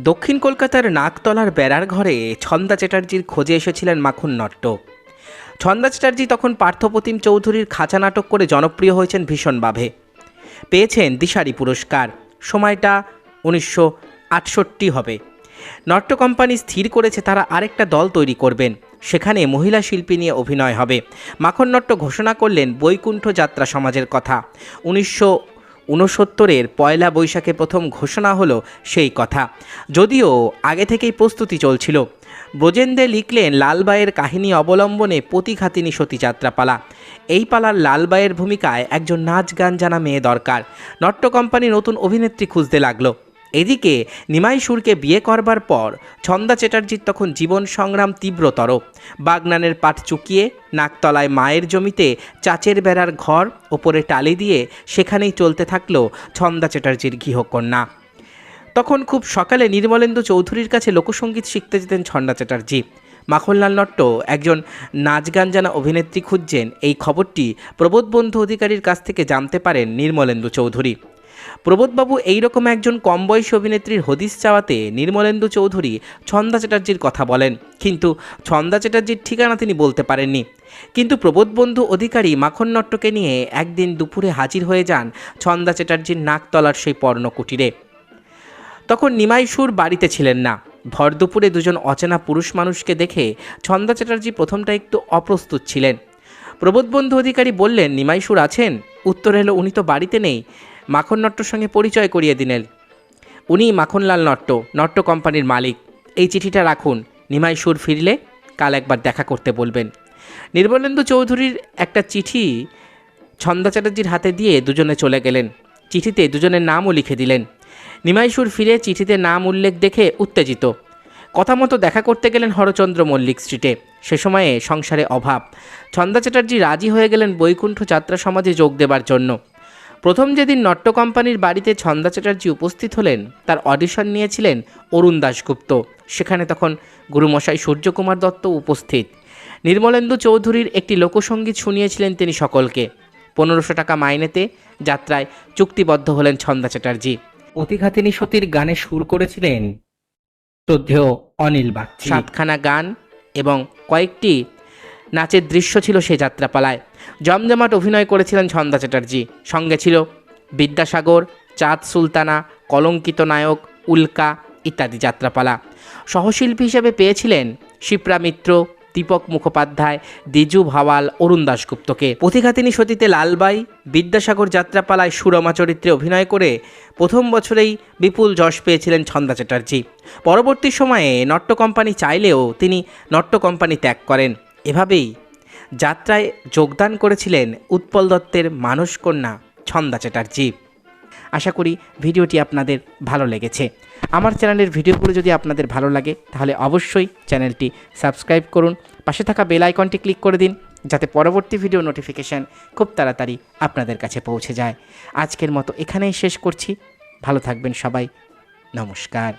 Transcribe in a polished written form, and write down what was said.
দক্ষিণ কলকাতার নাকতলার বেড়ার ঘরে ছন্দা চ্যাটার্জির খোঁজে এসেছিলেন মাখন নট্ট। ছন্দা চ্যাটার্জি তখন পার্থপ্রতিম চৌধুরীর খাঁচা নাটক করে জনপ্রিয় হয়েছেন ভীষণভাবে। পেয়েছেন দিশারি পুরস্কার। সময়টা 1968 হবে। নট্ট কোম্পানি স্থির করেছে তারা আরেকটা দল তৈরি করবেন, সেখানে মহিলা শিল্পী নিয়ে অভিনয় হবে। মাখন নট্ট ঘোষণা করলেন বৈকুণ্ঠ যাত্রা সমাজের কথা। 1969 পয়লা বৈশাখে প্রথম ঘোষণা হলো সেই কথা, যদিও আগে থেকেই প্রস্তুতি চলছিল। ব্রজেন্দে লিখলেন লালবাইয়ের কাহিনী অবলম্বনে প্রতিঘাতিনী সতী যাত্রাপালা। এই পালার লালবাইয়ের ভূমিকায় একজন নাচ গান জানা মেয়ে দরকার। নট্ট কোম্পানি নতুন অভিনেত্রী খুঁজতে লাগলো। এদিকে নিমাই সুরকে বিয়ে করবার পর ছন্দা চ্যাটার্জির তখন জীবন সংগ্রাম তীব্রতর। বাগনানের পাট চুকিয়ে নাকতলায় মায়ের জমিতে চাচের বেড়ার ঘর, ওপরে টালি দিয়ে সেখানেই চলতে থাকলো ছন্দা চ্যাটার্জির গৃহকন্যা। তখন খুব সকালে নির্মলেন্দু চৌধুরীর কাছে লোকসঙ্গীত শিখতে যেতেন ছন্দা চ্যাটার্জি। মাখনলাল নট্ট একজন নাচ গান জানা অভিনেত্রী খুঁজছেন, এই খবরটি প্রবোধবন্ধু অধিকারীর কাছ থেকে জানতে পারেন নির্মলেন্দু চৌধুরী। প্রবোধবাবু এইরকম একজন কম বয়সী অভিনেত্রীর হদিশ চাওয়াতে নির্মলেন্দু চৌধুরী ছন্দা চ্যাটার্জির কথা বলেন, কিন্তু ছন্দা চ্যাটার্জির ঠিকানা তিনি বলতে পারেননি। কিন্তু প্রবোধবন্ধু অধিকারী মাখন নট্টকে নিয়ে একদিন দুপুরে হাজির হয়ে যান ছন্দা চ্যাটার্জির নাকতলার সেই পর্ণকুটিরে। তখন নিমাই সুর বাড়িতে ছিলেন না। ভর দুপুরে দুজন অচেনা পুরুষ মানুষকে দেখে ছন্দা চ্যাটার্জি প্রথমটা একটু অপ্রস্তুত ছিলেন। প্রবোধবন্ধু অধিকারী বললেন, নিমাই সুর আছেন? উত্তর এলো, উনি তো বাড়িতে নেই। মাখন নট্টর সঙ্গে পরিচয় করিয়ে দিলেন, উনি মাখনলাল নট্ট, নট্ট কোম্পানির মালিক। এই চিঠিটা রাখুন, নিমাই সুর ফিরলে কাল একবার দেখা করতে বলবেন। নির্মলেন্দু চৌধুরীর একটা চিঠি ছন্দা চ্যাটার্জির হাতে দিয়ে দুজনে চলে গেলেন। চিঠিতে দুজনের নামও লিখে দিলেন। নিমাই সুর ফিরে চিঠিতে নাম উল্লেখ দেখে উত্তেজিত। কথা মতো দেখা করতে গেলেন হরচন্দ্র মল্লিক স্ট্রিটে। সে সময়ে সংসারে অভাব। ছন্দা চ্যাটার্জি রাজি হয়ে গেলেন বৈকুণ্ঠ যাত্রা সমাজে যোগ দেবার জন্য। প্রথম যেদিন নট্ট কোম্পানির বাড়িতে ছন্দা চ্যাটার্জি উপস্থিত হলেন, তার অডিশন নিয়েছিলেন অরুণ দাশগুপ্ত। সেখানে তখন গুরুমশাই সূর্যকুমার দত্ত উপস্থিত। নির্মলেন্দু চৌধুরীর একটি লোকসঙ্গীত শুনিয়েছিলেন তিনি সকলকে। 1500 টাকা মাইনেতে যাত্রায় চুক্তিবদ্ধ হলেন ছন্দা চ্যাটার্জি। প্রতিঘাতিনী সতীর গানে সুর করেছিলেন শ্রদ্ধেয় অনিল বাগচি। 7খানা গান এবং কয়েকটি নাচের দৃশ্য ছিল সে যাত্রাপালায়। জমজমাট অভিনয় করেছিলেন ছন্দা চ্যাটার্জি। সঙ্গে ছিল বিদ্যাসাগর, চাঁদ সুলতানা, কলঙ্কিত নায়ক, উল্কা ইত্যাদি যাত্রাপালা। সহশিল্পী হিসেবে পেয়েছিলেন শিপ্রা মিত্র, দীপক মুখোপাধ্যায়, দ্বিজু ভাওয়াল, অরুণ দাশগুপ্তকে। প্রতিঘাতিনী সতীতে লালবাই, বিদ্যাসাগর যাত্রাপালায় সুরমা চরিত্রে অভিনয় করে প্রথম বছরেই বিপুল যশ পেয়েছিলেন ছন্দা চ্যাটার্জি। পরবর্তী সময়ে নট্ট কোম্পানি চাইলেও তিনি নট্ট কোম্পানি ত্যাগ করেন। এভাবেই যাত্রায় যোগদান করেছিলেন উৎপল দত্তের মানসকন্যা ছন্দা চ্যাটার্জি। আশা করি ভিডিওটি আপনাদের ভালো লেগেছে। আমার চ্যানেলের ভিডিওগুলো যদি আপনাদের ভালো লাগে তাহলে অবশ্যই চ্যানেলটি সাবস্ক্রাইব করুন। পাশে থাকা বেল আইকনটি ক্লিক করে দিন, যাতে পরবর্তী ভিডিও নোটিফিকেশান খুব তাড়াতাড়ি আপনাদের কাছে পৌঁছে যায়। আজকের মতো এখানেই শেষ করছি। ভালো থাকবেন সবাই। নমস্কার।